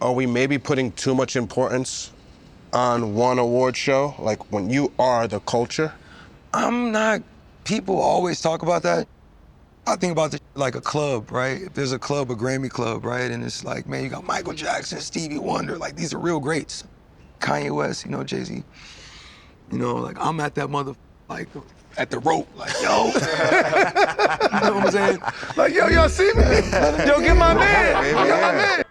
are we maybe putting too much importance on one award show? Like when you are the culture? I'm not, people always talk about that. I think about this like a club, right? If there's a club, a Grammy club, right? And it's like, man, you got Michael Jackson, Stevie Wonder, like these are real greats. Kanye West, you know, Jay-Z. You know, like I'm at that like at the rope, like, yo. You know what I'm saying? Like, yo, y'all see me? Yo, get my man, get my man.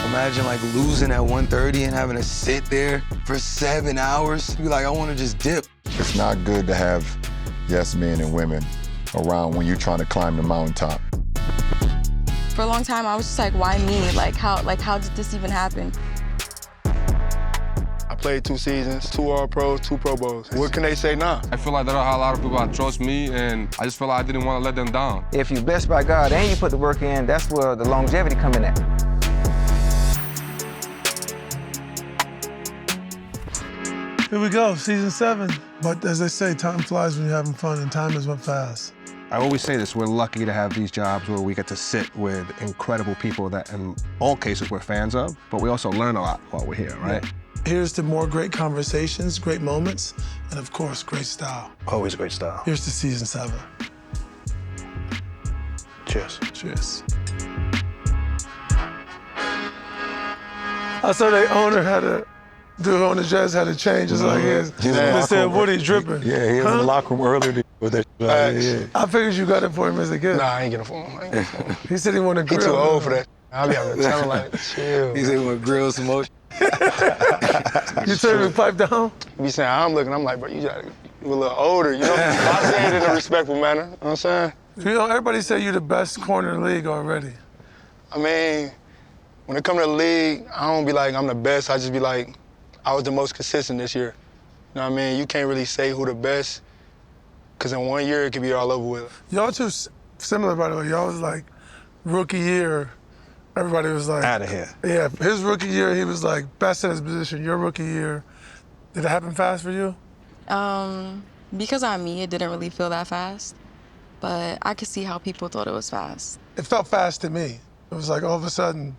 Imagine like losing at 1:30 and having to sit there for 7 hours. Be like, I wanna just dip. It's not good to have yes men and women around when you're trying to climb the mountaintop. For a long time, I was just like, why me? Like how did this even happen? I played 2 seasons, 2 All-Pros, 2 Pro Bowls. What can they say now? I feel like there are a lot of people that trust me, and I just feel like I didn't want to let them down. If you're blessed by God and you put the work in, that's where the longevity come in at. Here we go, season 7. But as they say, time flies when you're having fun, and time has went fast. I always say this, we're lucky to have these jobs where we get to sit with incredible people that in all cases we're fans of, but we also learn a lot while we're here, right? Yeah. Here's to more great conversations, great moments, and of course, great style. Always great style. Here's to season 7. Cheers. Cheers. I saw the owner had a, dude on the Jazz had a change, just like his. They said, Woody dripping. Yeah, he was in the locker room earlier with that. Yeah. I figured you got it for him as a kid. Nah, I ain't get it for him. He said he wanted to grill. He too old for that. I'll be having to tell him like, chill. He said he want to grill some more. You told him to pipe down? He be saying, I'm looking, I'm like, bro, you a little older, you know? I say it in a respectful manner, you know what I'm saying? You know, everybody say you're the best corner in the league already. I mean, when it comes to the league, I don't be like, I'm the best, I just be like, I was the most consistent this year. You know what I mean? You can't really say who the best, because in 1 year, it could be all over with. Y'all two similar, by the way. Y'all was like, rookie year, everybody was like... Out of here. Yeah, his rookie year, he was like best at his position. Your rookie year, did it happen fast for you? Because I'm me, it didn't really feel that fast. But I could see how people thought it was fast. It felt fast to me. It was like all of a sudden,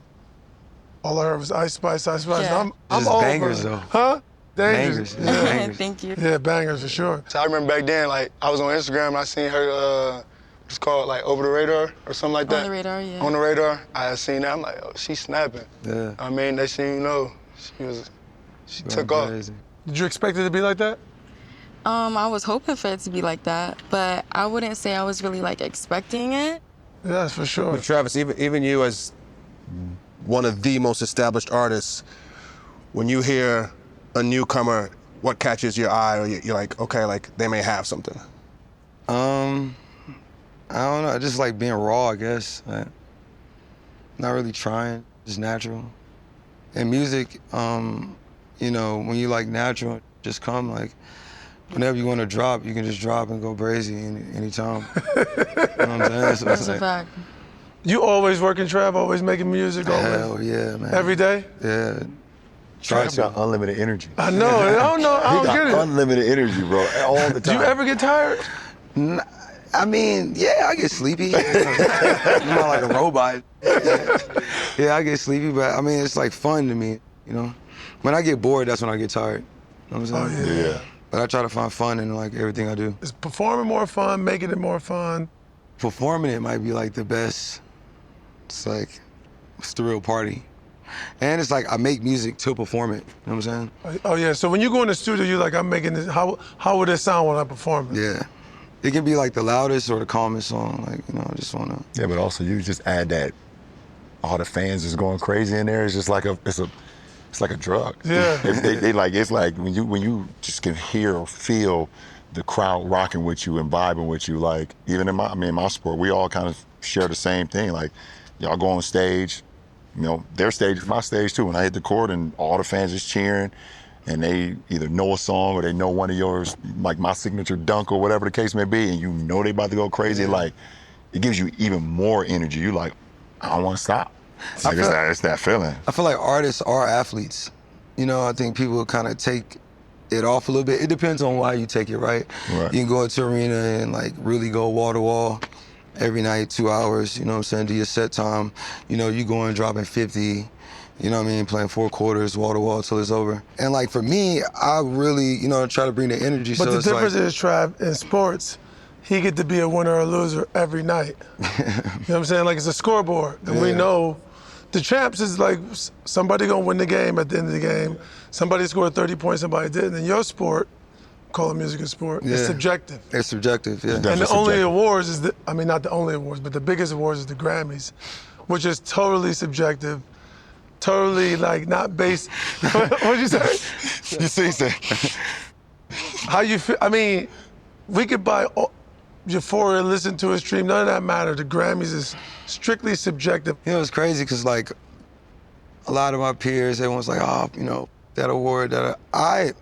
all I heard was Ice Spice, Ice Spice. Yeah. I'm Just over. bangers, though. Huh? Dangerous. Bangers. Yeah. Bangers. Thank you. Yeah, bangers for sure. So I remember back then, like, I was on Instagram and I seen her, what's called, like, Over the Radar or something like that. On the radar, yeah. On the radar, I had seen that, I'm like, oh, she's snapping. Yeah. I mean, they seen, you know, she took off. Crazy. Did you expect it to be like that? I was hoping for it to be like that, but I wouldn't say I was really like expecting it. Yes, for sure. But Travis, even you as one of the most established artists, when you hear a newcomer, what catches your eye, or you're like, okay, like they may have something? I don't know, I just like being raw, I guess. Like, not really trying, just natural. And music, you know, when you like natural, just come like, whenever you want to drop, you can just drop and go crazy anytime. You know what I'm saying? So That's it's a like, fact. You always working trap, always making music, always? hell yeah, man. Every day? Yeah. Trap's got unlimited energy. I know, I don't get it. Unlimited energy, bro, all the time. Do you ever get tired? I mean, yeah, I get sleepy. I'm not like a robot. Yeah, I get sleepy, but I mean, it's like fun to me, you know? When I get bored, that's when I get tired. You know what I'm saying? Oh, Yeah. But I try to find fun in like everything I do. Is performing more fun, making it more fun? Performing it might be like the best. It's like, it's the real party. And it's like I make music to perform it, you know what I'm saying? Oh yeah, so when you go in the studio, you're like, I'm making this, how would it sound when I perform it? Yeah. It can be like the loudest or the calmest song, like, you know, I just wanna. Yeah, but also you just add that, all the fans is going crazy in there. It's just like it's like a drug. Yeah. they like, it's like when you just can hear or feel the crowd rocking with you and vibing with you. Like even in my sport, we all kind of share the same thing. Like y'all go on stage, you know, their stage is my stage too. When I hit the court and all the fans is cheering and they either know a song or they know one of yours, like my signature dunk or whatever the case may be, and you know they about to go crazy, like it gives you even more energy. You like, I don't want to stop. Like it's that feeling. I feel like artists are athletes. You know, I think people kind of take it off a little bit. It depends on why you take it, right? You can go into arena and like really go wall to wall. every night, 2 hours, you know what I'm saying, do your set time. You know, you going dropping 50, you know what I mean, playing 4 quarters, wall to wall till it's over. And like for me, I really, you know, try to bring the energy. But so the it's difference like, is, Trav, in sports, he get to be a winner or a loser every night. You know what I'm saying? Like it's a scoreboard, and we know the champs is like somebody gonna win the game at the end of the game. Somebody scored 30 points, somebody didn't. In your sport, call it music a sport, it's subjective. It's subjective, yeah. And the only awards is not the only awards, but the biggest awards is the Grammys, which is totally subjective, totally like not based. What'd you say? You see, How you feel? I mean, we could buy Euphoria, listen to a stream, none of that matter. The Grammys is strictly subjective. You know, it's crazy because like a lot of my peers, everyone's like, oh, you know, that award, that I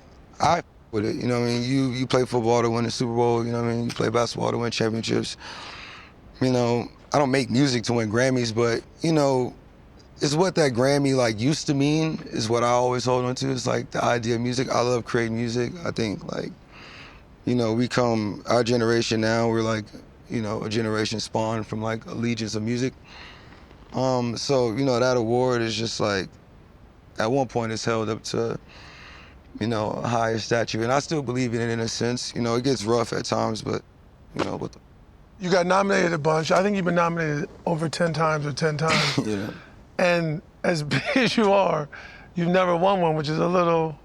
with it, you know what I mean? You play football to win the Super Bowl, you know what I mean? You play basketball to win championships. You know, I don't make music to win Grammys, but, you know, it's what that Grammy like used to mean is what I always hold on to. It's like the idea of music. I love creating music. I think like, you know, our generation now, we're like, you know, a generation spawned from like a legions of music. So, you know, that award is just like, at one point it's held up to, you know, a higher statue. And I still believe in it in a sense. You know, it gets rough at times, but, you know, with You got nominated a bunch. I think you've been nominated over 10 times or 10 times. yeah. And as big as you are, you've never won one, which is a little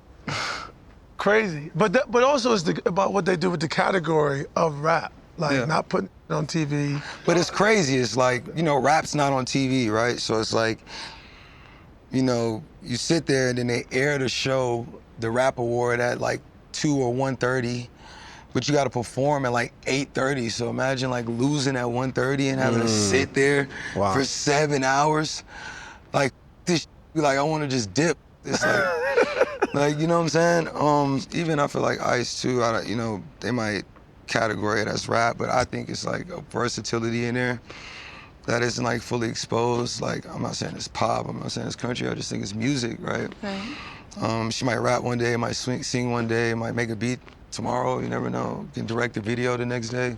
crazy. But also it's about what they do with the category of rap, like not putting it on TV. But it's crazy. It's like, you know, rap's not on TV, right? So it's like, you know, you sit there and then they air the show, the rap award at like 2 or 1:30, but you got to perform at like 8:30. So imagine like losing at 1:30 and having to sit there for 7 hours. Like this, like I want to just dip. It's like, you know what I'm saying? Even I feel like Ice too. You know, they might category it as rap, but I think it's like a versatility in there that isn't like fully exposed. Like I'm not saying it's pop. I'm not saying it's country. I just think it's music, right? She might rap one day, might sing one day, might make a beat tomorrow. You never know. Can direct a video the next day.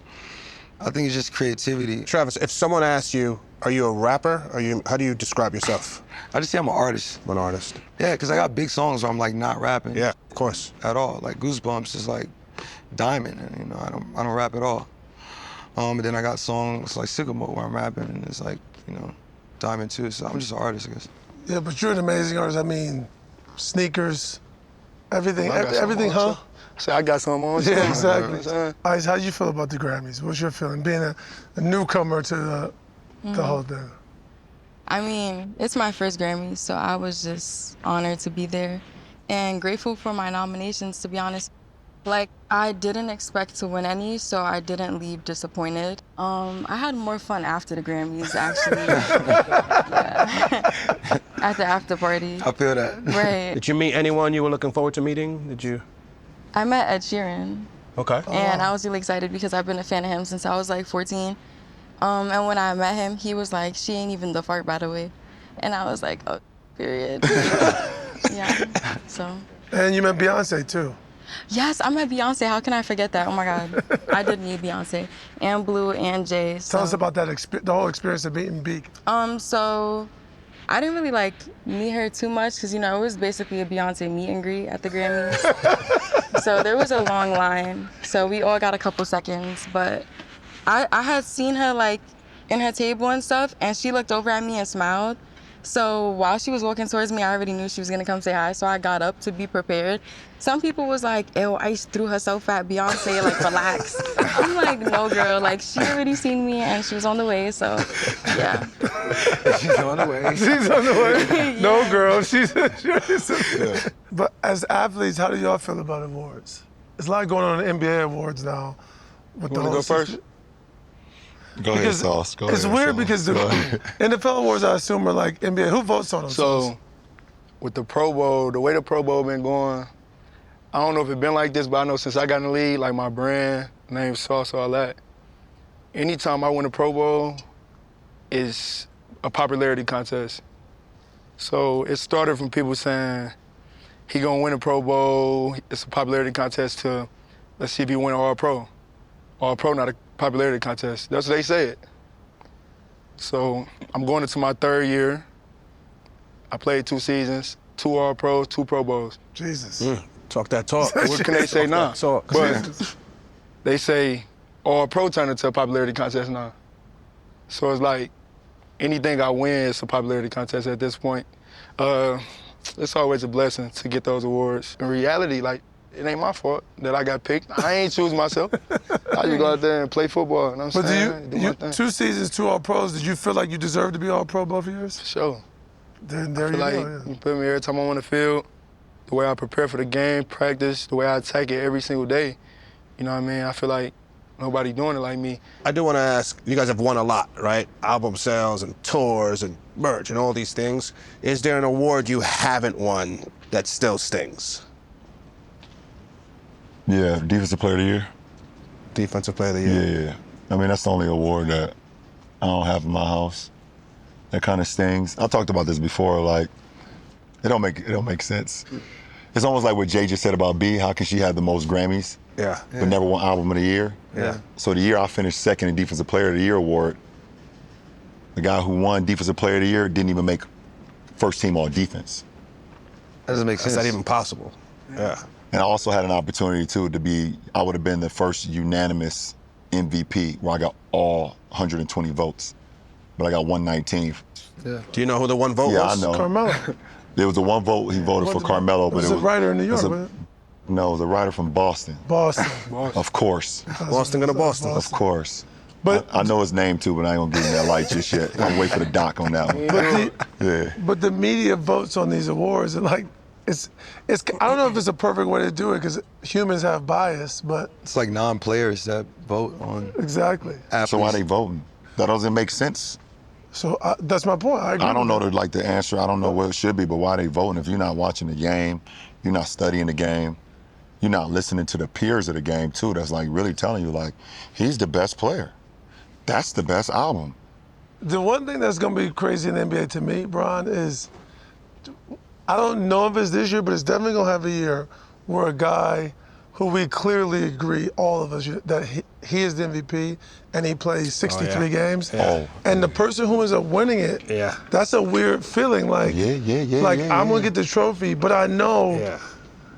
I think it's just creativity. Travis, if someone asks you, are you a rapper? How do you describe yourself? I just say I'm an artist. I'm an artist. Yeah, because I got big songs where I'm like not rapping. Yeah, of course. At all. Like Goosebumps is like diamond, and you know, I don't rap at all. But then I got songs like Sycamore where I'm rapping, and it's like, you know, diamond too. So I'm just an artist, I guess. Yeah, but you're an amazing artist. I mean, sneakers, everything, everything, huh? So I got something on. Yeah, exactly. Ice, how do you feel about the Grammys? What's your feeling, being a newcomer to the whole thing? I mean, it's my first Grammy, so I was just honored to be there and grateful for my nominations, to be honest. Like, I didn't expect to win any, so I didn't leave disappointed. I had more fun after the Grammys, actually. At the after party. I feel that. Right. Did you meet anyone you were looking forward to meeting? Did you? I met Ed Sheeran. Okay. And I was really excited because I've been a fan of him since I was like 14. And when I met him, he was like, she ain't even the fart, by the way. And I was like, oh, period. Yeah, so. And you met Beyonce, too. Yes, I met Beyonce. How can I forget that? Oh, my God. I did meet Beyonce. And Blue and Jay. So. Tell us about that, the whole experience of meeting Beak. So I didn't really, like, meet her too much because, you know, it was basically a Beyonce meet and greet at the Grammys. So there was a long line. So we all got a couple seconds, but I had seen her like in her table and stuff, and she looked over at me and smiled. So while she was walking towards me, I already knew she was gonna come say hi, so I got up to be prepared. Some people was like, ew, Ice threw herself at Beyonce, like, relax. I'm like, no, girl, like, she already seen me and she was on the way, so, yeah. She's on the way. She's on the way. Yeah. No, girl, she's yeah. But as athletes, how do y'all feel about awards? There's a lot going on in NBA awards now. You wanna go first? Go ahead, Sauce. Go it's ahead, weird Sauce. because the NFL awards, I assume, are like NBA. Who votes on them? So, with the Pro Bowl, the way the Pro Bowl been going, I don't know if it's been like this, but I know since I got in the league, like my brand, name Sauce, all that, anytime I win a Pro Bowl, it's a popularity contest. So it started from people saying, he gonna win a Pro Bowl, it's a popularity contest, to let's see if he win an All-Pro. All-Pro, not a popularity contest. That's what they said. So I'm going into my 3rd year. I played 2 seasons, 2 All-Pros, 2 Pro Bowls. Jesus. Talk that talk. What can they say now? Talk. But they say All-Pro turned into a popularity contest now. So it's like anything I win is a popularity contest at this point. It's always a blessing to get those awards. In reality, like, it ain't my fault that I got picked. I ain't choose myself. I just go out there and play football. You know what I'm But saying? do you 2 seasons, 2 All-Pros, did you feel like you deserved to be All-Pro both years? Sure. Then there I you feel like go. Yeah. you put me every time I'm on the field, the way I prepare for the game, practice, the way I attack it every single day. You know what I mean? I feel like nobody doing it like me. I do want to ask, you guys have won a lot, right? Album sales and tours and merch and all these things. Is there an award you haven't won that still stings? Yeah, Defensive Player of the Year. Defensive Player of the Year. Yeah. I mean, that's the only award that I don't have in my house. That kind of stings. I talked about this before. Like, it don't make sense. It's almost like what Jay just said about B. How can she have the most Grammys, Yeah. but never won Album of the Year? Yeah. So the year I finished 2nd in Defensive Player of the Year award, the guy who won Defensive Player of the Year didn't even make first team all defense. That doesn't make sense. That's not even possible. Yeah. And I also had an opportunity too I would have been the first unanimous MVP where I got all 120 votes, but I got 119. Yeah. Do you know who the one vote Yeah, was? I know. Carmelo. There was the one vote he voted for Carmelo, It but was a writer in New York, wasn't it? No, it was a writer from Boston. Boston. Of course. Boston gonna Boston. Of course. But I know his name too, but I ain't gonna give him that light just yet. I'm wait for the doc on that one. but the media votes on these awards, and like it's I don't know if it's a perfect way to do it because humans have bias, but It's like non-players that vote on exactly. athletes. So why they voting? That doesn't make sense. So that's my point. I agree. I don't know with the answer. I don't know what it should be, but why they voting? If you're not watching the game, you're not studying the game, you're not listening to the peers of the game too. That's like really telling you like he's the best player. That's the best album. The one thing that's going to be crazy in the NBA to me, Bron, is I don't know if it's this year, but it's definitely going to have a year where a guy who we clearly agree, all of us, that he is the MVP and he plays 63 games. Oh. And the person who ends up winning it, that's a weird feeling. Like, I'm going to get the trophy, but I know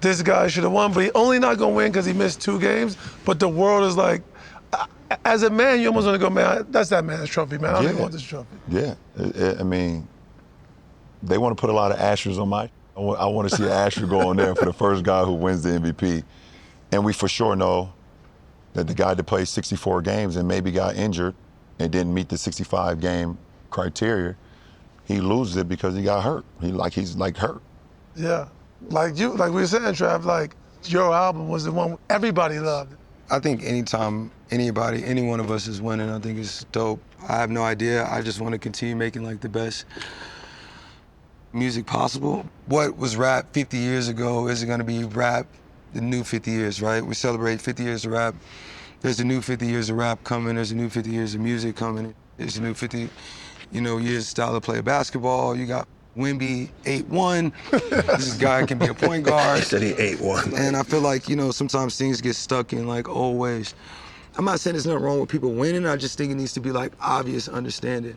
this guy should have won, but he only not going to win because he missed 2 games. But the world is like, as a man, you almost want to go, man, that's that man's trophy, man. I don't even want this trophy. Yeah, I mean, they want to put a lot of ashes on my. I want to see an asher go on there for the first guy who wins the MVP. And we for sure know that the guy that played 64 games and maybe got injured and didn't meet the 65 game criteria, he loses it because he got hurt. He's hurt. Yeah, like we were saying, Trav, like your album was the one everybody loved. I think anytime any one of us is winning, I think it's dope. I have no idea. I just want to continue making like the best music possible. What was rap 50 years ago isn't going to be rap the new 50 years, right? We celebrate 50 years of rap. There's a new 50 years of rap coming. There's a new 50 years of music coming. There's a new 50, years style of play basketball. You got Wemby 8'1". This guy can be a point guard. He said he 8'1". And I feel like, sometimes things get stuck in like old ways. I'm not saying there's nothing wrong with people winning. I just think it needs to be like obvious understanding.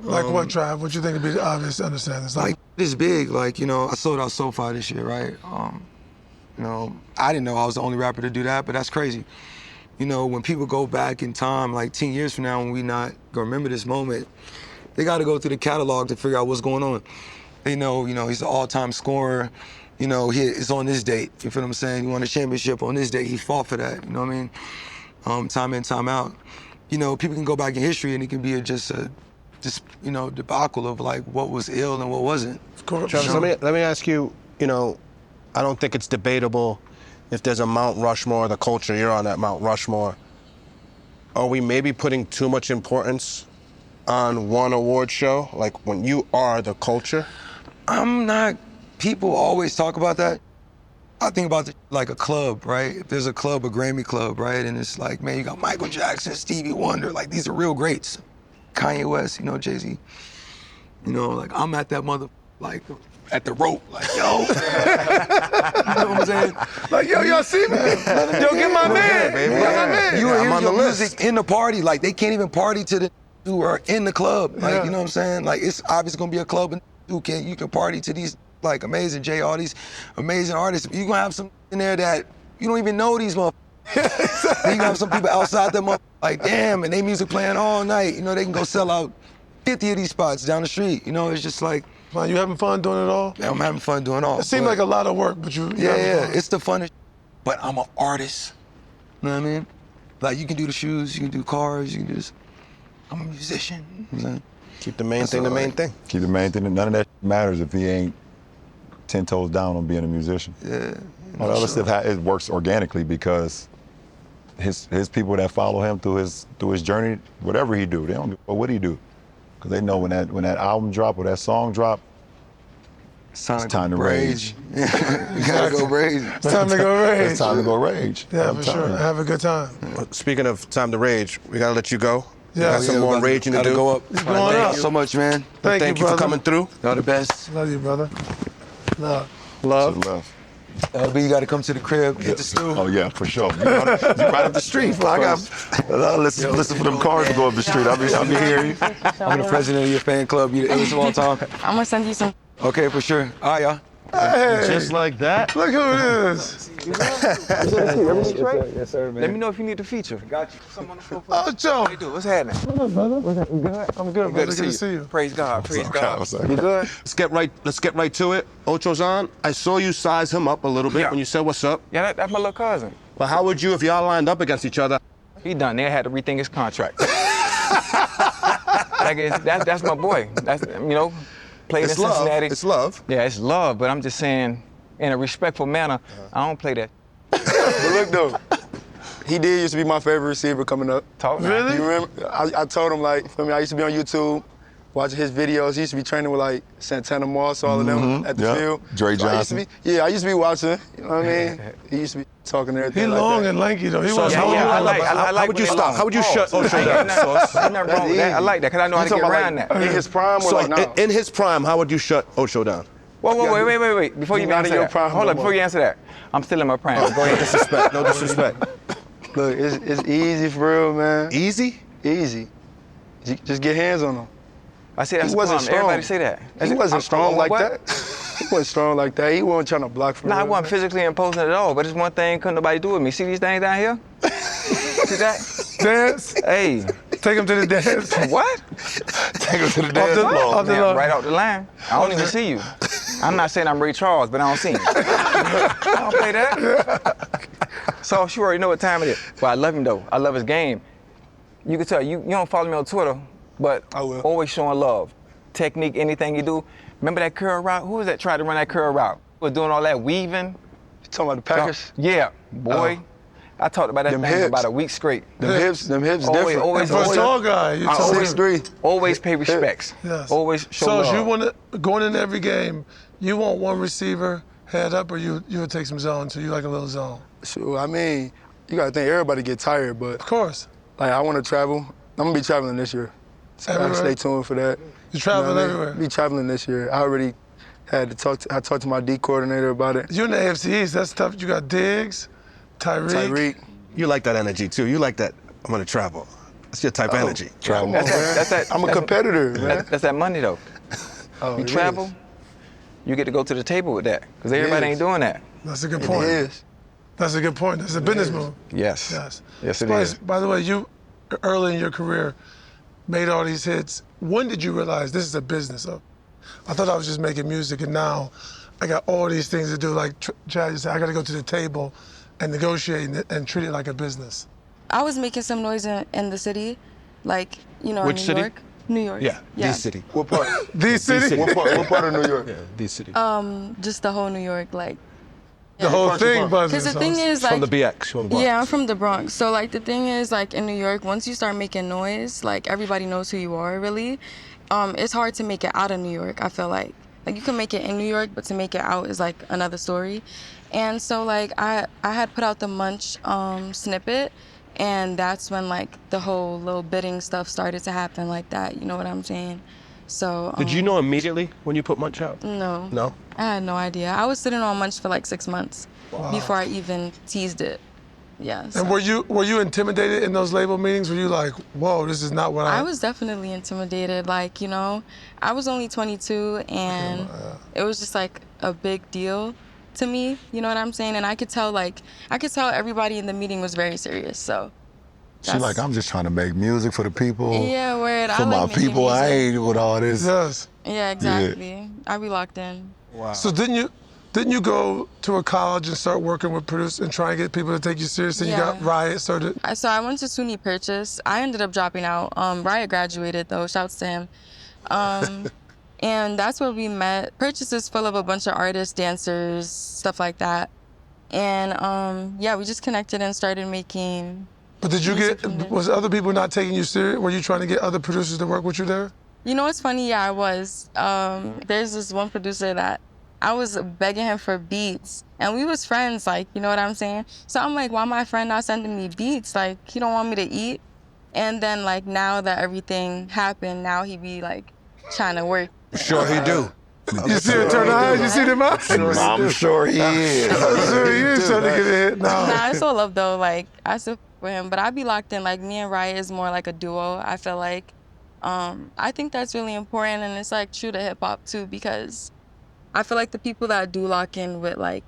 Like what, Trav? What you think would be the obvious understanding? Like this big, like, I sold out SoFi this year, right? I didn't know I was the only rapper to do that, but that's crazy. When people go back in time, like 10 years from now, when we not gonna remember this moment, they gotta go through the catalog to figure out what's going on. They know, he's the all-time scorer. It's on this date, you feel what I'm saying? He won a championship on this date, he fought for that, you know what I mean? Time in, time out. People can go back in history and it can be just debacle of like what was ill and what wasn't. Travis, let me ask you, I don't think it's debatable if there's a Mount Rushmore, the culture, you're on that Mount Rushmore. Are we maybe putting too much importance on one award show? Like when you are the culture? I'm not, people always talk about that. I think about like a club, right? If there's a club, a Grammy club, right? And it's like, man, you got Michael Jackson, Stevie Wonder, like these are real greats. Kanye West, Jay-Z. Like I'm at that like at the rope, like, yo. You know what I'm saying? Like, yo, y'all see me? Yo, get my man, baby. Get my man. You hear your music in the party, like they can't even party to the who are in the club. Like, you know what I'm saying? Like, it's obviously gonna be a club and you can party to these like amazing all these amazing artists. You're gonna have some in there that you don't even know these motherfuckers. You gonna have some people outside them like, damn, and they music playing all night. You know, they can go sell out 50 of these spots down the street. You know, it's just like, man, you having fun doing it all? Yeah, I'm having fun doing it all. It seemed like a lot of work, but you yeah, it's the funnest. But I'm an artist. You know what I mean? Like, you can do the shoes, you can do cars, you can do this. I'm a musician. You know what I'm saying? Keep the main thing the main thing. Keep the main thing. None of that matters if he ain't 10 toes down on being a musician. Yeah. All the other stuff, it works organically because his people that follow him through his journey, whatever he do, they don't give a fuck what he do, because they know when that album drop or that song drop, it's time to rage. You gotta go rage. It's time to go rage. It's time to go rage. Yeah, for sure. Have a good time. Speaking of time to rage, we gotta let you go. Yeah. We got some more raging to do. Go up. It's going Thank up. you so much, man. Thank you for coming through. Y'all the best. Love you, brother. Love. Love. LB, you gotta come to the crib, get the stew. Oh yeah, for sure. You right up the street. I listen for them cars to go up the street. I'll be here. I'm the president of your fan club. You the illest of all time. I'm gonna send you some. Okay, for sure. All right, y'all. Hey, Just like that. look who it is. Yes, sir, man. Let me know if you need a feature. Got you. Ocho. How you doing? What's happening? Brother. You good? I'm good, brother. Good to see you. Praise God. Praise God. What's up? You good? Let's get right to it. Ocho's on. I saw you size him up a little bit Yeah. when you said what's up. Yeah, that's my little cousin. But how would you if y'all lined up against each other? He done. They had to rethink his contract. That's my boy. That's played in Cincinnati. It's love. Yeah, it's love. But I'm just saying, in a respectful manner, I don't play that. But look though, he did used to be my favorite receiver coming up. Talk now. Really? You remember? I told him like, feel me? I used to be on YouTube, watching his videos. He used to be training with like Santana Moss, all of them at the field. Dre So Johnson. I used to be watching. You know what I mean? He used to be talking and everything. He like long that. and lanky though. He was Yeah, long. I like How would you when they stop? long. How would you shut Ocho Ain't down? nothing wrong with that. I like that because I know how to You get talking around about, that. in his prime or So like now? in his prime, how would you shut Ocho down? Whoa, wait. Before you You're not answer in your that. prime Hold no up, before more. you answer that. I'm still in my prime. Go ahead. Disrespect. No disrespect. Look, it's easy for real, man. Easy? Easy. Just get hands on him. I said that's He the wasn't problem. strong. Everybody say that. He wasn't strong like what? that. He wasn't strong like that. He wasn't trying to block for Nah, I real. wasn't physically imposing at all, but it's one thing couldn't nobody do with me. See these things down here? See that? Dance. Hey, Take him to the dance. what? Take him to the Off dance the- floor. off the Man, low. right off the line. I don't even see you. I'm not saying I'm Ray Charles, but I don't see you. I don't play that. So you already know what time it is. But I love him though. I love his game. You can tell you don't follow me on Twitter, but I will. always showing love. Technique, anything you do. Remember that curl route? Who was that tried to run that curl route? Was doing all that weaving. You talking about the Packers? Yeah, boy. I talked about that Them thing for hips. about a week straight. Them hips different. Always, For a tall guy, you I told always- him. 6'3". Always pay respects. Yes. Always show So love. if you want to, going in every game, you want one receiver head up, or you would take some zone, so you like a little zone? So, I mean, you gotta think everybody get tired, but Of course. like I want to travel. I'm gonna be traveling this year. So I gotta Everywhere? stay tuned for that. You're traveling what I mean? everywhere. Be traveling this year. I already had to talk. I talked to my D coordinator about it. You're in the AFC East. That's tough. You got Diggs, Tyreek. Tyreek. You like that energy too. You like that. I'm gonna travel. That's your type of energy. Travel. That's that. I'm a that's- competitor, man. That's that money though. Oh, You it travel, is. you get to go to the table with that. Because everybody is. ain't doing that. That's a good It point. is. That's a good point. That's a business move. Yes. Yes. Yes, it Spice, is. by the way, you early in your career made all these hits. When did you realize this is a business? I thought I was just making music, and now I got all these things to do. Like Chad just said, I got to go to the table and negotiate and treat it like a business. I was making some noise in the city, like, Which in New city? York. New York. Yeah, the city. What part? The city, what part of New York? The city. Just the whole New York, like. the whole thing buzzing. Because the thing is, like. From the BX. From the Bronx. Yeah, I'm from the Bronx. So, like, the thing is, like, in New York, once you start making noise, like, everybody knows who you are, really. It's hard to make it out of New York, I feel like. Like, you can make it in New York, but to make it out is, like, another story. And so, like, I had put out the Munch snippet, and that's when, like, the whole little bidding stuff started to happen like that, you know what I'm saying? So. Did you know immediately when you put Munch out? No. No? I had no idea. I was sitting on Munch for, like, 6 months before I even teased it. Yeah. And were you intimidated in those label meetings? Were you like, whoa, this is not what I was definitely intimidated. Like, you know, I was only 22 and it was just like a big deal to me, you know what I'm saying? And I could tell everybody in the meeting was very serious, so. She's like, I'm just trying to make music for the people. Yeah, word. For my people, I ain't with all this. Yes. Yeah, exactly. I be locked in. Wow. So didn't you go to a college and start working with producers and try and get people to take you seriously? Yeah. You got Riot started? So I went to SUNY Purchase. I ended up dropping out. Riot graduated though, shouts to him. And that's where we met. Purchase is full of a bunch of artists, dancers, stuff like that. And yeah, we just connected and started making. But did you was other people not taking you serious? Were you trying to get other producers to work with you there? You know what's funny? Yeah, I was. There's this one producer that I was begging him for beats, and we was friends, like, you know what I'm saying? So I'm like, why my friend not sending me beats? Like, he don't want me to eat? And then, like, now that everything happened, now he be, like, trying to work. Sure he do. You see her turn her eyes? You see them eyes? I'm sure he is. I'm sure he is trying to get a hit now. Nah, it's all love, though. Like, I still with him, but I be locked in. Like, me and Riot is more like a duo, I feel like. I think that's really important, and it's, like, true to hip-hop, too, because I feel like the people that do lock in with, like,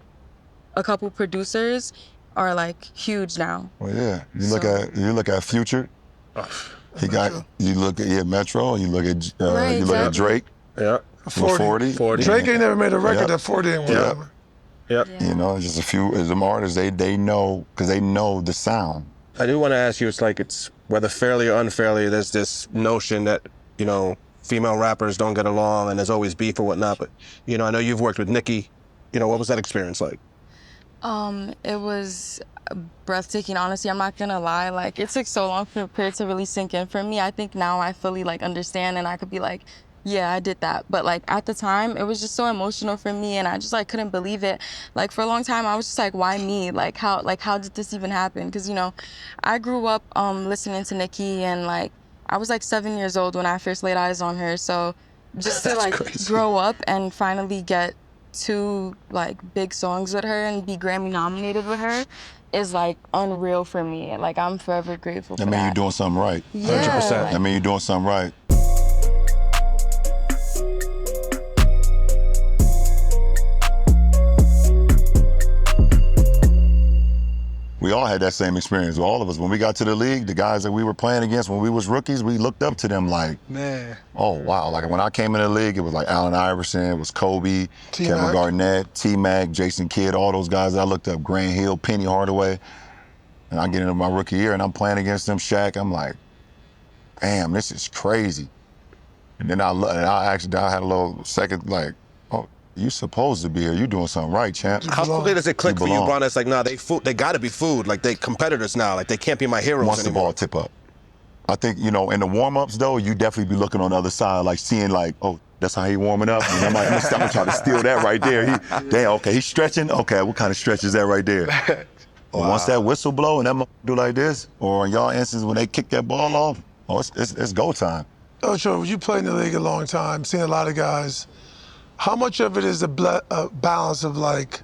a couple producers are, like, huge now. Well, yeah. You look at Future. He got. You look at Metro. You look at you look at Drake. Yeah. 40. Drake ain't never made a record that 40 ain't whatever. Yep. You know, just a few as them artists. They know because they know the sound. I do want to ask you. It's whether fairly or unfairly. There's this notion that female rappers don't get along and there's always beef or whatnot. But I know you've worked with Nicki. What was that experience like? It was breathtaking, honestly. I'm not gonna lie. Like, it took so long for it to really sink in for me. I think now I fully, like, understand and I could be like, yeah, I did that. But, like, at the time, it was just so emotional for me and I just, like, couldn't believe it. Like, for a long time, I was just like, why me? Like, how did this even happen? Because, I grew up listening to Nicki and, like, I was, like, 7 years old when I first laid eyes on her. So just to, like, grow up and finally get 2, like, big songs with her and be Grammy nominated with her is, like, unreal for me. Like, I'm forever grateful for that. I mean, you're doing something right. Yeah. 100%. I mean, you're doing something right. We all had that same experience. All of us, when we got to the league, the guys that we were playing against when we was rookies, we looked up to them like, Man. oh, wow. Like, when I came in the league, it was like Allen Iverson, it was Kobe, Kevin Garnett, T-Mac, Jason Kidd, all those guys I looked up, Grant Hill, Penny Hardaway. And I get into my rookie year, and I'm playing against them, Shaq. I'm like, damn, this is crazy. And then I had a little second, like, oh, you supposed to be here. You doing something right, champ. How quickly does it click for you, Bron? It's like, nah, they got to be food. Like, they competitors now. Like, they can't be my heroes Once anymore. the ball tip up. I think, in the warm-ups, though, you definitely be looking on the other side, like, seeing, like, oh, that's how he warming up. And I'm gonna try to steal that right there. He's stretching? Okay, what kind of stretch is that right there? Wow. Once that whistle blow and that do like this, or in y'all instance, when they kick that ball off, it's go time. Ocho, you played in the league a long time, seen a lot of guys. How much of it is a balance of, like,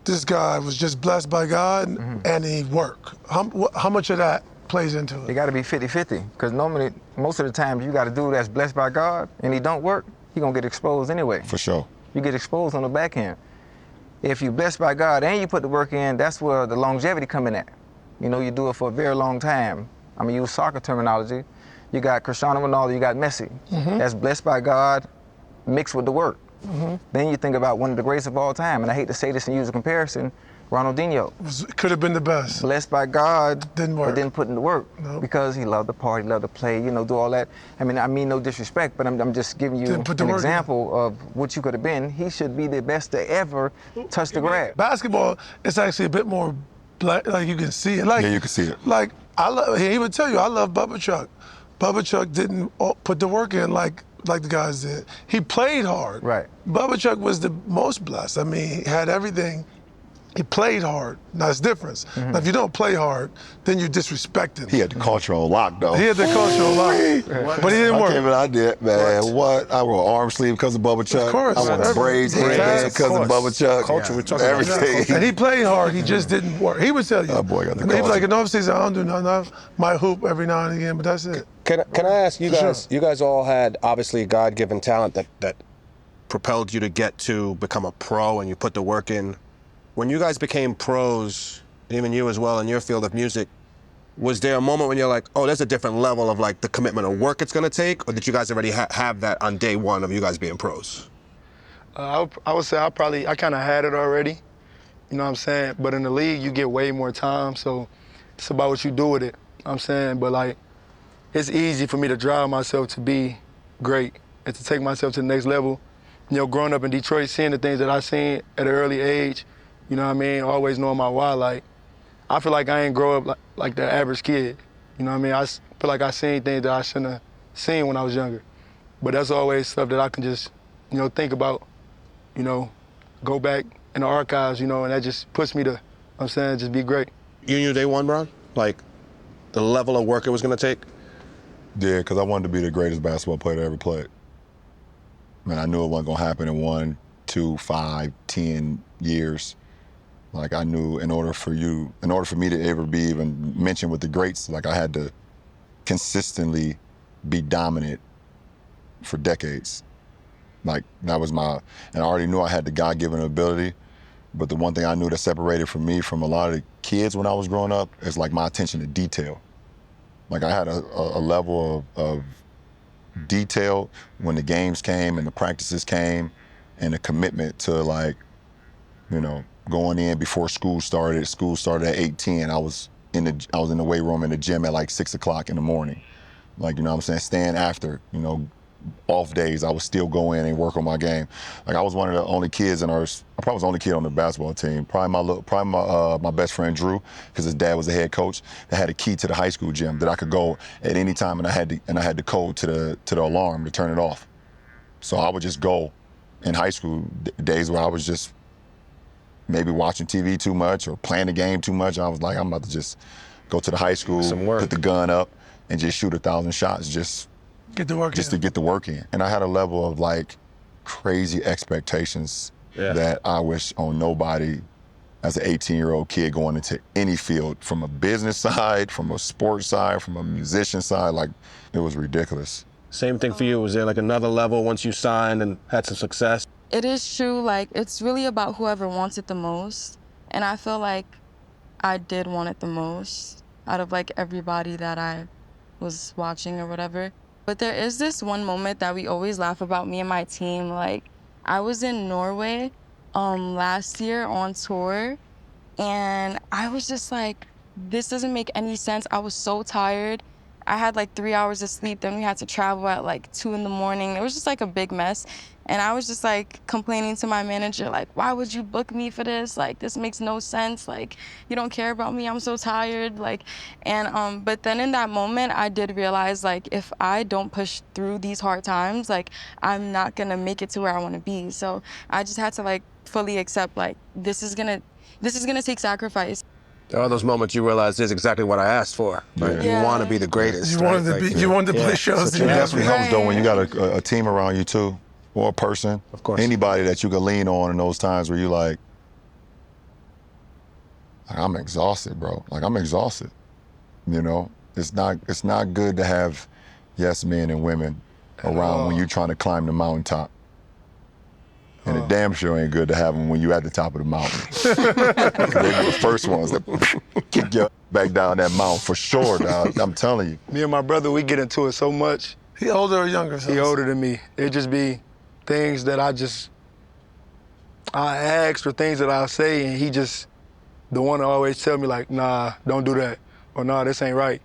this guy was just blessed by God and he worked? How much of that plays into it? It got to be 50-50, because normally, most of the time, you got a dude that's blessed by God and he don't work, he gonna get exposed anyway. For sure. You get exposed on the back end. If you're blessed by God and you put the work in, that's where the longevity come in at. You do it for a very long time. I'm gonna use soccer terminology. You got Cristiano Ronaldo, you got Messi. That's blessed by God, mixed with the work. Then you think about one of the greatest of all time, and I hate to say this and use a comparison, Ronaldinho. Could have been the best. Blessed by God, didn't work. But didn't put in the work because he loved to party, loved to play, do all that. I mean no disrespect, but I'm just giving you an example of what you could have been. He should be the best to ever touch the grab. Basketball, it's actually a bit more black, like you can see it. Like, yeah, you can see it. Like, he would tell you, I love Bubba Chuck. Bubba Chuck didn't put the work in like the guys did. He played hard. Right. Bubba Chuck was the most blessed. I mean, he had everything. He played hard. Now, it's difference. Now, if you don't play hard, then you're disrespecting. He had the culture on lock, though. He had the culture on lock, but he didn't work. I can't believe I did, man. What? I wore arm sleeve because of Bubba Chuck. Of course. I wore braids because of Bubba Chuck. Culture, we're talking about everything. And he played hard. He just didn't work. He would tell you. That boy got the And he'd be culture. like, in the offseason, I don't do nothing. I might hoop every now and again, but that's it. Can I ask you For guys? sure. You guys all had obviously God-given talent that propelled you to get to become a pro, and you put the work in. When you guys became pros, even you as well in your field of music, was there a moment when you're like, oh, there's a different level of like the commitment of work it's gonna take, or did you guys already have that on day one of you guys being pros? I would say I kind of had it already, you know what I'm saying? But in the league, you get way more time, so it's about what you do with it, you know what I'm saying? But like, it's easy for me to drive myself to be great and to take myself to the next level. You know, growing up in Detroit, seeing the things that I seen at an early age, you know what I mean? Always knowing my why. Like, I feel like I ain't grow up like the average kid. You know what I mean? I feel like I seen things that I shouldn't have seen when I was younger. But that's always stuff that I can just, you know, think about, you know, go back in the archives, you know, and that just puts me to, I'm saying, just be great. You knew day one, Bron? Like the level of work it was gonna take? Yeah, because I wanted to be the greatest basketball player to ever play. Man, I knew it wasn't gonna happen in 1, 2, 5, 10 years. Like I knew in order for me to ever be even mentioned with the greats, like I had to consistently be dominant for decades. Like that was and I already knew I had the God-given ability, but the one thing I knew that separated from me from a lot of the kids when I was growing up is like my attention to detail. Like I had a level of detail when the games came and the practices came, and a commitment to like, you know, going in before school started. School started at 8:10. I was in the weight room in the gym at like 6 o'clock in the morning. Like, you know what I'm saying, staying after, you know, off days, I would still go in and work on my game. Like I was one of the only kids I probably was the only kid on the basketball team. Probably my best friend Drew, because his dad was the head coach, that had a key to the high school gym that I could go at any time, and I had the code to the alarm to turn it off. So I would just go in high school days where I was just maybe watching TV too much or playing the game too much. I was like, I'm about to just go to the high school, put the gun up, and just shoot 1,000 shots just Get the work to in. get the work in. And I had a level of like crazy expectations that I wish on nobody as an 18-year-old kid going into any field, from a business side, from a sports side, from a musician side. Like, it was ridiculous. Same thing for you. Was there like another level once you signed and had some success? It is true, like, it's really about whoever wants it the most. And I feel like I did want it the most out of like everybody that I was watching or whatever. But there is this one moment that we always laugh about, me and my team. Like, I was in Norway last year on tour, and I was just like, this doesn't make any sense. I was so tired. I had like 3 hours of sleep, then we had to travel at like 2 in the morning. It was just like a big mess. And I was just like complaining to my manager, like, why would you book me for this? Like, this makes no sense. Like, you don't care about me, I'm so tired. Like, and but then in that moment, I did realize, like, if I don't push through these hard times, like, I'm not gonna make it to where I wanna be. So I just had to like fully accept, like, this is gonna take sacrifice. There are those moments you realize this is exactly what I asked for. Right? Yeah. You want to be the greatest. You wanted to be. You wanted to play shows. It definitely helps though when you got a team around you too, or a person, Of course. anybody that you can lean on in those times where you like, I'm exhausted, bro. Like, I'm exhausted. You know, it's not good to have yes men and women around when you're trying to climb the mountaintop. And it damn sure ain't good to have them when you're at the top of the mountain. They're the first ones that kick you back down that mountain for sure, dog. I'm telling you. Me and my brother, we get into it so much. He older or younger? He older than me. It just be things that I ask or things that I say, and he just the one to always tell me like, nah, don't do that, or nah, this ain't right.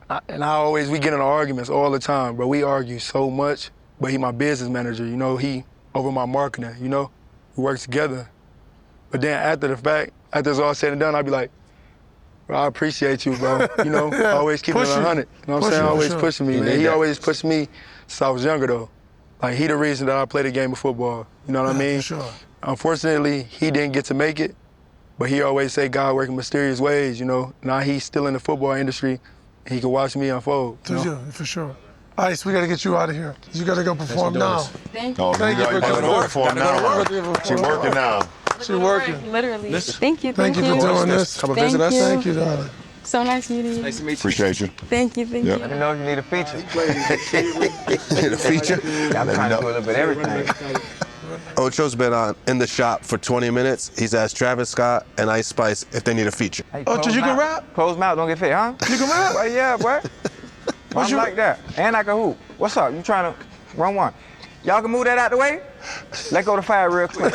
We get into arguments all the time, bro. We argue so much, but he my business manager, you know, he over my marketing, you know, we work together. But then after the fact, after it's all said and done, I'd be like, bro, I appreciate you, bro. You know, always keeping it 100. You know what I'm saying? Always pushing me. And he always pushed me since I was younger, though. Like, he the reason that I played the game of football. You know what I mean? For sure. Unfortunately, he didn't get to make it, But he always say God working mysterious ways, you know. Now he's still in the football industry. He can watch me unfold. For sure. Ice, we got to get you out of here. You got to go perform now. Thank you. Oh, Thank you for coming over. Perform now. She working now. She working. Literally. Thank you. Thank you for doing this. Come and visit us. Thank you, darling. So nice meeting you. Nice to meet you. Appreciate you. Thank you. Thank Yep. you. Let me know if you need a feature. The feature. Yeah, I'm trying to do a little bit of everything. Ocho's been in the shop for 20 minutes. He's asked Travis Scott and Ice Spice if they need a feature. Hey, Ocho, close you can mouth. rap? Close mouth, don't get fit, huh? You can rap? Well, yeah, boy. I'm your- like that. And I can hoop. What's up? You trying to run one? Y'all can move that out the way? Let's go to fire real quick.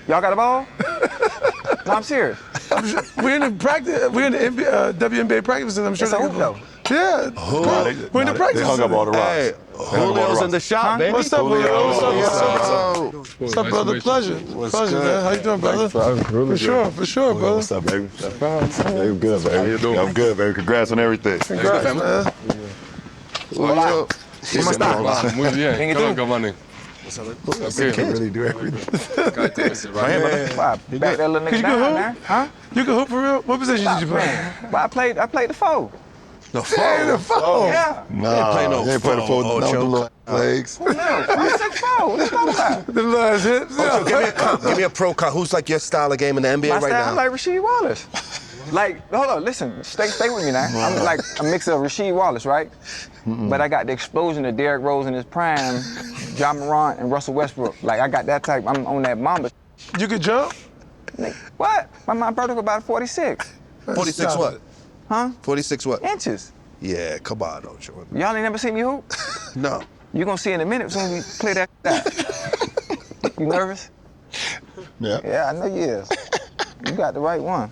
Y'all got a ball? No, I'm serious. We're in the practice. We're in the NBA, WNBA practice, and I'm sure It's a they hoop, can though. Yeah. We're in the practice. They hung up all the rocks. Hey, Julio's in the shop, baby. What's up, Julio? What's up? What's up, Nice brother? to meet you. Pleasure. Pleasure, man. How you doing, brother? For sure, brother. What's up, baby? I'm good, baby. How you doing? I'm good, baby. Congrats on everything. Congrats, man. Julio. Muy bien. ¿Qué tal, Manny? You can really do everything. Why, back that little nigga Could you go down, hoop? man. Huh? You can hoop for real? What position did you play? Man, well, I played the four. The four. Yeah. Nah, play no you ain't play the four, full, no, Ocho. the little legs. No, I'm 6'4". What you talking about? The last hips. Ocho, give me a pro cut. Who's like your style of game in the NBA My right style, now? I'm like Rasheed Wallace. Like, hold on, listen, stay with me now. I'm like a mix of Rasheed Wallace, right? But I got the explosion of Derrick Rose in his prime, John Morant, and Russell Westbrook. Like, I got that type. I'm on that Mamba. You could jump? Nigga, what? My brother was about 46. 46 what? Huh? 46 what? Inches. Yeah, come on, Ocho. Y'all ain't never seen me hoop? No. You gonna see in a minute when we play that. You nervous? Yeah. Yeah, I know you is. You got the right one.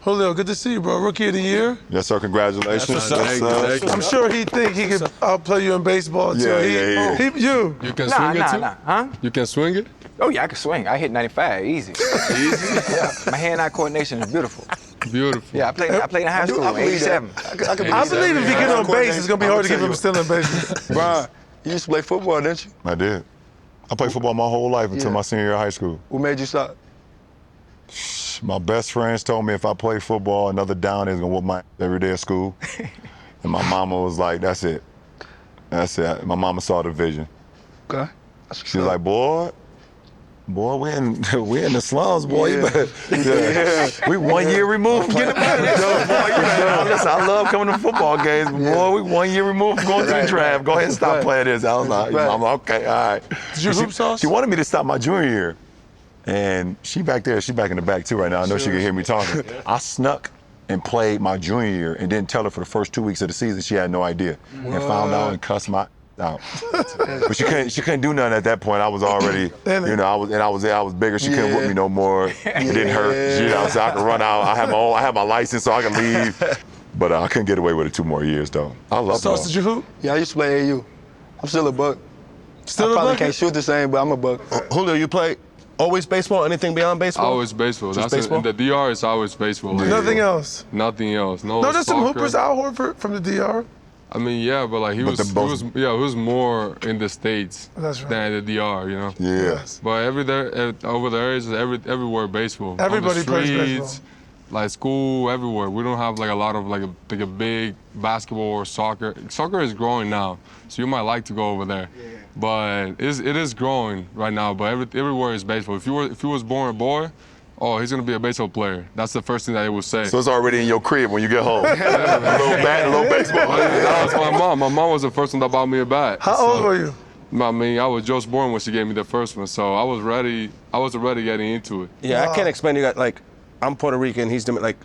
Julio, good to see you, bro. Rookie of the year. Yes, sir. Congratulations. That's what's up. Yes, sir. Thank you. I'm sure he think he could outplay you in baseball, too. Yeah. You. You can swing it too? Nah. Huh? You can swing it? Oh yeah, I can swing. I hit 95 easy. Yeah, my hand-eye coordination is beautiful. Beautiful. Yeah, I played in high school. I believe that. 87. I believe if he get on base, it's going to be hard to keep him still in base. Brian, you used to play football, didn't you? I did. I played football my whole life until Yeah. my senior year of high school. What made you stop? My best friends told me if I played football, another down is gonna whoop my ass every day at school. And my mama was like, that's it. That's it. My mama saw the vision. Okay. She was like, boy, we in the slums, boy. You Yeah. better, we 1 year removed from getting back. Listen, I love coming to football games, but boy, we 1 year removed from going to the draft. Go ahead and stop playing this. I was like, Mama, okay, all right. Did you hoop, Sauce? She wanted me to stop my junior year. And she back there, she back in the back too right now. I know she can hear me talking. I snuck and played my junior year and didn't tell her for the first 2 weeks of the season. She had no idea. And found out and cussed my out. But she couldn't do nothing at that point. I was already, you know, I was bigger. She couldn't whip me no more. It didn't hurt. You know, so I could run out. I had my license so I could leave. But I couldn't get away with it 2 more years though. I love it. Sauce, did you hoop? Yeah, I used to play AU. I'm still a buck. Still I a probably bucket? can't shoot the same, but I'm a buck. Julio, you play always baseball? Anything beyond baseball? Always baseball. Just That's baseball? in the DR, it's always baseball. Like, Nothing else. Nothing else. No, No, there's some soccer. hoopers. Al Horford from the DR. I mean, yeah, but like he was more in the States That's right. than the DR, you know. Yeah. But over there is everywhere baseball. Everybody On the plays streets, baseball. Like school, everywhere. We don't have like a lot of like a big basketball or soccer. Soccer is growing now, so you might like to go over there. Yeah. But it is growing right now. But everywhere is baseball. If you was born a boy, oh, he's gonna be a baseball player. That's the first thing that they would say. So it's already in your crib when you get home. A little bat, a little baseball. That was my mom. My mom was the first one that bought me a bat. How old were you? I mean, I was just born when she gave me the first one, so I was ready. I was already getting into it. Yeah, I can't explain to you guys. Like, I'm Puerto Rican. He's like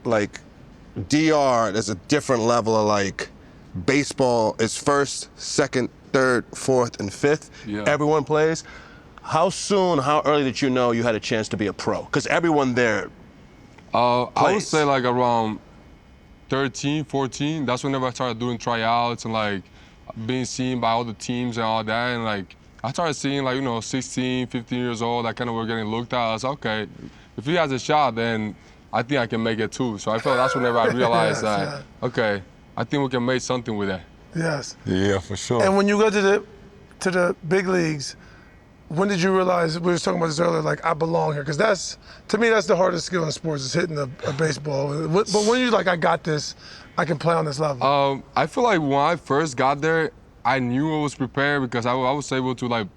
DR. There's a different level of like baseball. Is first, second, third, fourth, and fifth. Yeah. Everyone plays. How early did you know you had a chance to be a pro? Because everyone there. I would Plays. say like around 13, 14. That's whenever I started doing tryouts and like being seen by all the teams and all that. And like I started seeing like 16, 15 years old. I kind of were getting looked at. I was okay. If he has a shot, then I think I can make it too. So I felt that's whenever I realized that okay, I think we can make something with that. Yes. Yeah, for sure. And when you go to the big leagues, when did you realize, we were talking about this earlier, like, I belong here? Because to me, that's the hardest skill in sports, is hitting a baseball. But when you're like, I got this, I can play on this level. I feel like when I first got there, I knew I was prepared because I was able to like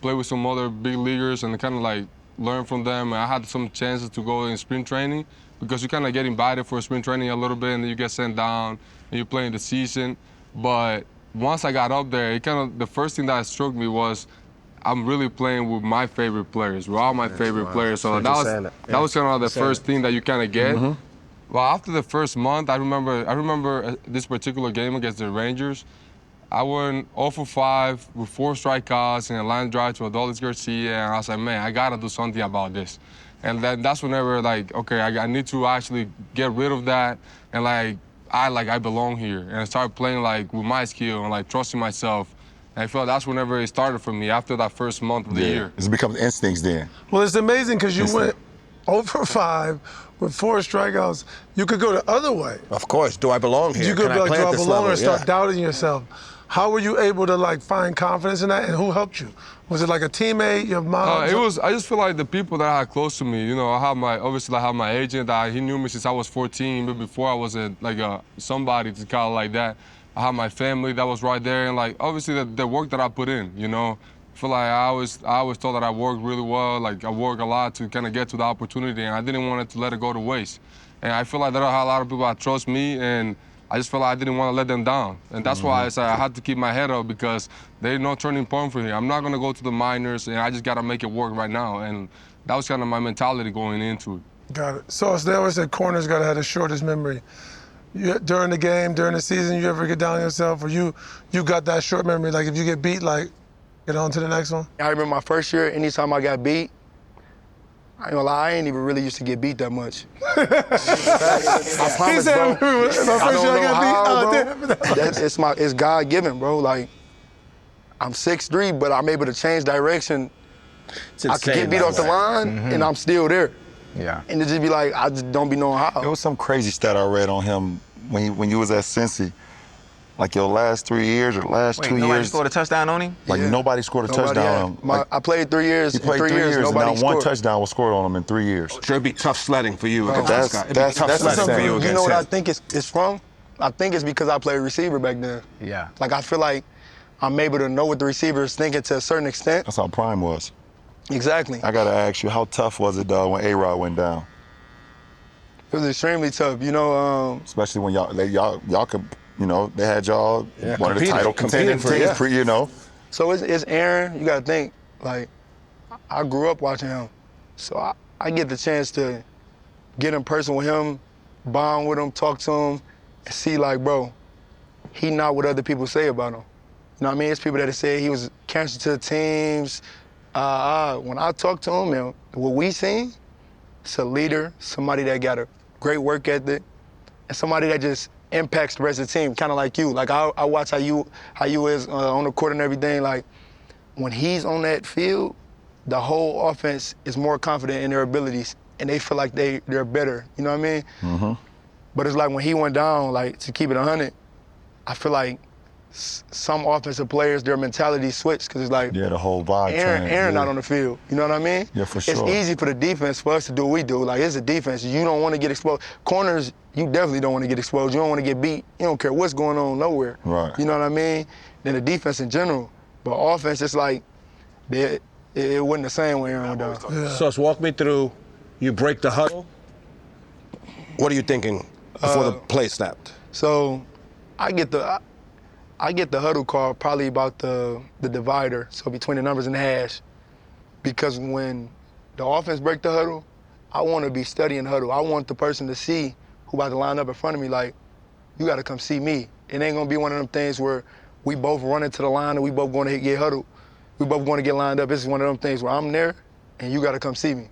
play with some other big leaguers and kind of like learn from them. And I had some chances to go in spring training because you kind of get invited for spring training a little bit and then you get sent down and you're playing the season. But once I got up there, the first thing that struck me was I'm really playing with my favorite players, with all my favorite players. So that was kind of the first thing that you kind of get. Well, after the first month, I remember this particular game against the Rangers. I went 0 for 5 with 4 strikeouts and a line drive to Adolis Garcia, and I was like, man, I gotta do something about this. And that's whenever, like, okay, I need to actually get rid of that, and I belong here, and I started playing like with my skill and like trusting myself. And I felt that's whenever it started for me after that first month of the year. It becomes instincts then. Well, it's amazing because you went 0 for 5 with 4 strikeouts. You could go the other way. Of course. Do I belong here? You could Can be I like, play do at I this belong level? or start doubting yourself? How were you able to like find confidence in that, and who helped you? Was it like a teammate, your mom? I just feel like the people that I had close to me, you know, I have my agent, he knew me since I was 14, but before I was somebody to call it like that. I have my family that was right there, and like obviously the work that I put in, you know. I feel like I always thought that I worked really well, like I worked a lot to kind of get to the opportunity, and I didn't want to let it go to waste. And I feel like there are a lot of people that trust me, and I just felt like I didn't want to let them down. And that's why I said I had to keep my head up because there's no turning point for me. I'm not going to go to the minors, and I just got to make it work right now. And that was kind of my mentality going into it. Got it. So they always said corners got to have the shortest memory. During the game, during the season, you ever get down on yourself, or you got that short memory? Like if you get beat, like get on to the next one? I remember my first year, anytime I got beat, I ain't gonna lie, I ain't even really used to get beat that much. I promise, bro. I don't know how, bro. It's God given, bro. Like, I'm 6'3", but I'm able to change direction. I can get beat off the line, and I'm still there. Yeah. And it just be like, I just don't be knowing how. There was some crazy stat I read on him when you was at Cincy. Like your last 3 years or last 2 years. Nobody scored a touchdown on him? Like nobody scored a touchdown on him. I played 3 years. He played 3 years, and nobody not scored. one touchdown was scored on him in 3 years. Sure, it'd be tough sledding for you against That's- this guy. It'd that's- be tough that's sledding for insane. you against You know what him. I think it's from? I think it's because I played receiver back then. Yeah. Like, I feel like I'm able to know what the receiver is thinking to a certain extent. That's how Prime was. Exactly. I gotta ask you, how tough was it, though, when A-Rod went down? It was extremely tough. You know, Especially when y'all could, you know, they had y'all one of the competing- title competing contending for it, teams, yeah. you know. so it's Aaron. You gotta think, like, I grew up watching him. So I get the chance to get in person with him, bond with him, talk to him, and see, like, bro, he not what other people say about him. You know what I mean? It's people that say he was cancer to the teams. When I talk to him and what we seen, it's a leader, somebody that got a great work ethic, and somebody that just impacts the rest of the team, kind of like you. Like I watch how you is on the court and everything. Like when he's on that field, the whole offense is more confident in their abilities, and they feel like they're better. You know what I mean? Mm-hmm. But it's like when he went down, like to keep it 100, I feel like some offensive players, their mentality switched because it's like Yeah, the whole vibe Aaron changed, not on the field. You know what I mean? Yeah, for It's sure. easy for the defense for us to do what we do. Like it's a defense. You don't want to get exposed. Corners, you definitely don't want to get exposed. You don't want to get beat. You don't care what's going on nowhere. Right. You know what I mean? Then the defense in general. But offense, it's like it wasn't the same when Aaron went down. Sauce, walk me through. You break the huddle. What are you thinking before the play snapped? So I get the huddle call probably about the divider, so between the numbers and the hash. Because when the offense break the huddle, I want to be studying the huddle. I want the person to see who about to line up in front of me, like, you got to come see me. It ain't going to be one of them things where we both run into the line and we both going to get huddled. We both going to get lined up. This is one of them things where I'm there and you got to come see me. You know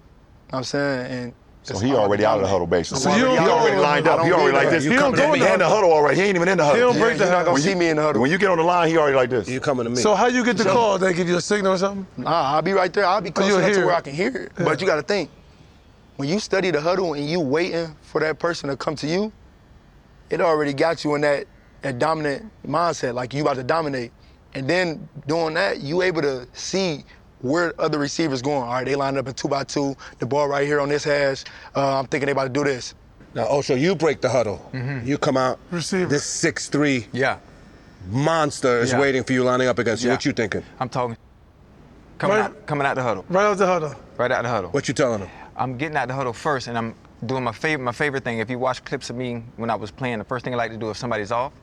what I'm saying? And So he already out of the huddle, basically. So he already lined up. He already like this. You don't go He in the huddle already. He ain't even in the huddle. He don't break the You're not huddle. going to see me in the huddle. When you get on the line, he already like this. You coming to me? So how you get the call? They give you a signal or something? Nah, I'll be right there. I'll be close you'll enough to hear where it. I can hear it. But you got to think, when you study the huddle and you waiting for that person to come to you, it already got you in that dominant mindset, like you about to dominate. And then doing that, you able to see where other receivers going. All right, they lined up in 2x2, the ball right here on this hash. I'm thinking they about to do this. Now, Ocho, you break the huddle. You come out. Receiver. This 6'3" Yeah. monster is Yeah. waiting for you, lining up against you. Yeah. What you thinking? I'm talking. Coming out the huddle. Right out the huddle. Right out the huddle. What you telling him? I'm getting out the huddle first, and I'm doing my favorite thing. If you watch clips of me when I was playing, the first thing I like to do if somebody's off,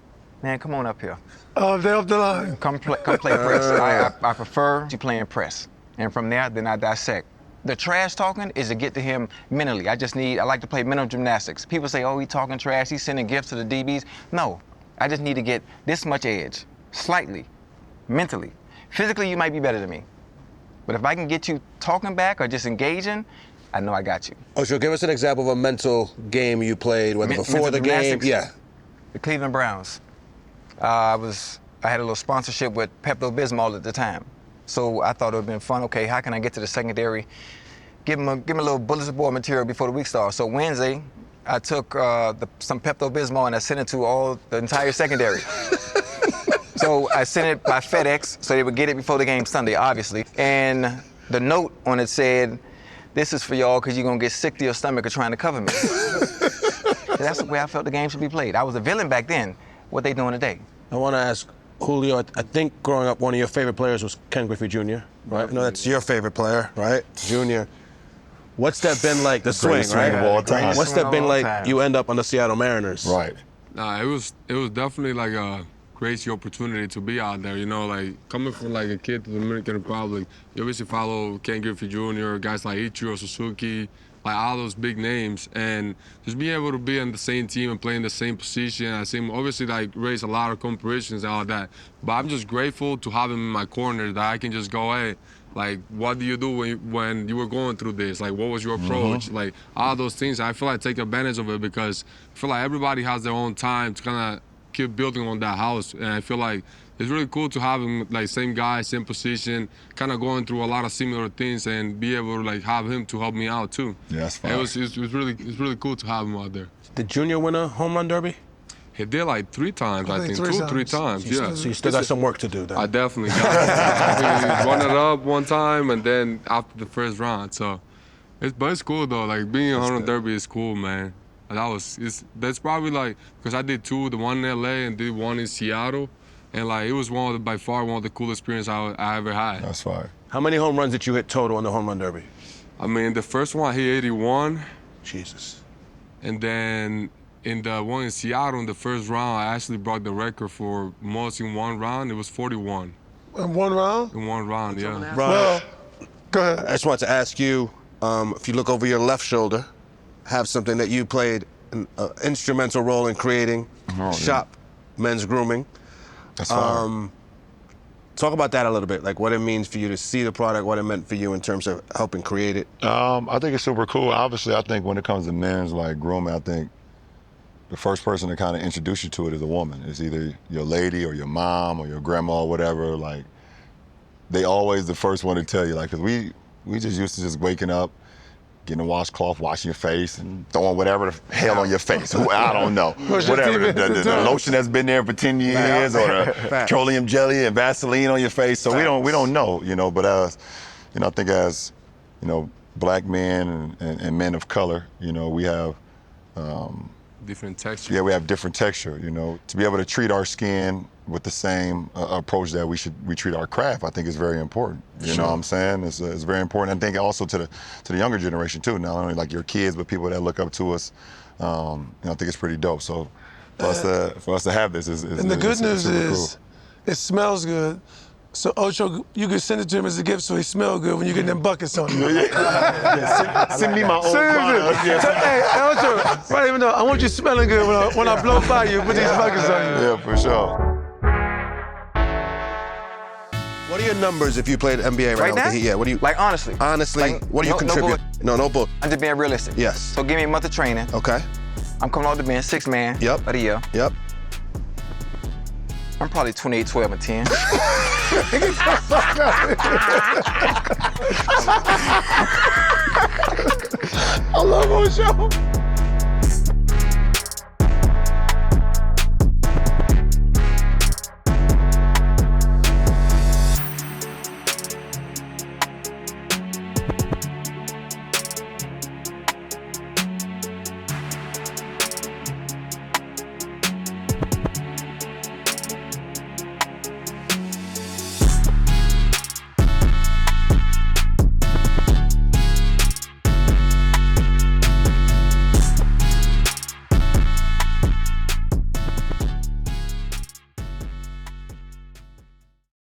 man, come on up here. They off the line. Come play press. I prefer you playing press, and from there, then I dissect. The trash talking is to get to him mentally. I like to play mental gymnastics. People say, oh, he talking trash, he's sending gifts to the DBs. No, I just need to get this much edge, slightly, mentally. Physically, you might be better than me. But if I can get you talking back or just engaging, I know I got you. Ocho, give us an example of a mental game you played, whether before Mental the game. gymnastics? Yeah. The Cleveland Browns. I had a little sponsorship with Pepto-Bismol at the time. So I thought it would have been fun. Okay, how can I get to the secondary? Give him a little bulletin board material before the week starts. So Wednesday, I took some Pepto-Bismol and I sent it to the entire secondary. So I sent it by FedEx so they would get it before the game Sunday, obviously. And the note on it said, this is for y'all because you're going to get sick to your stomach of trying to cover me. That's the way I felt the game should be played. I was a villain back then. What they doing today? I want to ask Julio, I think growing up, one of your favorite players was Ken Griffey Jr., right? No, that's your favorite player, right? Junior. What's that been like, the swing, Greatest swing right? of all time. What's that been like, you end up on the Seattle Mariners? Right. Nah, it was definitely like a crazy opportunity to be out there. You know, like coming from like a kid to the Dominican Republic, you obviously follow Ken Griffey Jr., guys like Ichiro Suzuki, like all those big names, and just being able to be on the same team and playing the same position. I see him obviously like raise a lot of comparisons and all that, but I'm just grateful to have him in my corner that I can just go, hey, like, what do you do when you were going through this? Like, what was your approach? Like, all those things, I feel like I take advantage of it because I feel like everybody has their own time to kind of keep building on that house. And I feel like it's really cool to have him, like, same guy, same position, kind of going through a lot of similar things and be able to, like, have him to help me out, too. Yeah, that's fine. It's really cool to have him out there. Did Junior win a home run derby? He did like 3 times, I think. 3 times, yeah. So you still got some work to do then. I definitely got it. He won it up one time and then after the first round. So, it's cool though. Like being a home run derby is cool, man. That's probably like, because I did 2, the one in LA and did 1 in Seattle. And like, it was by far one of the coolest experiences I ever had. That's fine. How many home runs did you hit total in the home run derby? I mean, the first one, I hit 81. Jesus. And then in the one in Seattle, in the first round, I actually broke the record for most in one round. It was 41. In one round? In one round, yeah. Right. Well, go ahead. I just wanted to ask you, if you look over your left shoulder, have something that you played an instrumental role in creating, Shop Men's Grooming. That's fine. Talk about that a little bit, like what it means for you to see the product, what it meant for you in terms of helping create it. I think it's super cool. Obviously, I think when it comes to men's like grooming, I think the first person to kind of introduce you to it is a woman. It's either your lady or your mom or your grandma or whatever. Like, they always the first one to tell you, like, because we just used to just waking up, getting a washcloth, washing your face, and throwing whatever the hell on your face. I don't know. Whatever. The lotion that's been there for 10 years or the petroleum jelly and Vaseline on your face. So we don't know, you know, but as, you know, I think as, you know, black men and men of color, you know, we have different texture. Yeah, we have different texture, you know. To be able to treat our skin with the same approach that we treat our craft, I think is very important. You know what I'm saying? It's very important. I think also to the younger generation too, not only like your kids, but people that look up to us. You know, I think it's pretty dope. So for us to have this is and the good news is, it smells good. So Ocho, you can send it to him as a gift so he smell good when you get them buckets on him. Send me my own product. Hey, Ocho, right even though I want you smelling good when I blow by you, put these buckets on you. Yeah, for sure. What are your numbers if you played NBA Right now? Yeah, what do you... Like, honestly. Honestly, Like, what do you no contribute? bull. No bull. I'm just being realistic. Yes. So give me a month of training. Okay. I'm coming off the bench, 6 man Yep. of the year. Yep. I'm probably 28, 12, and 10. I love Ocho.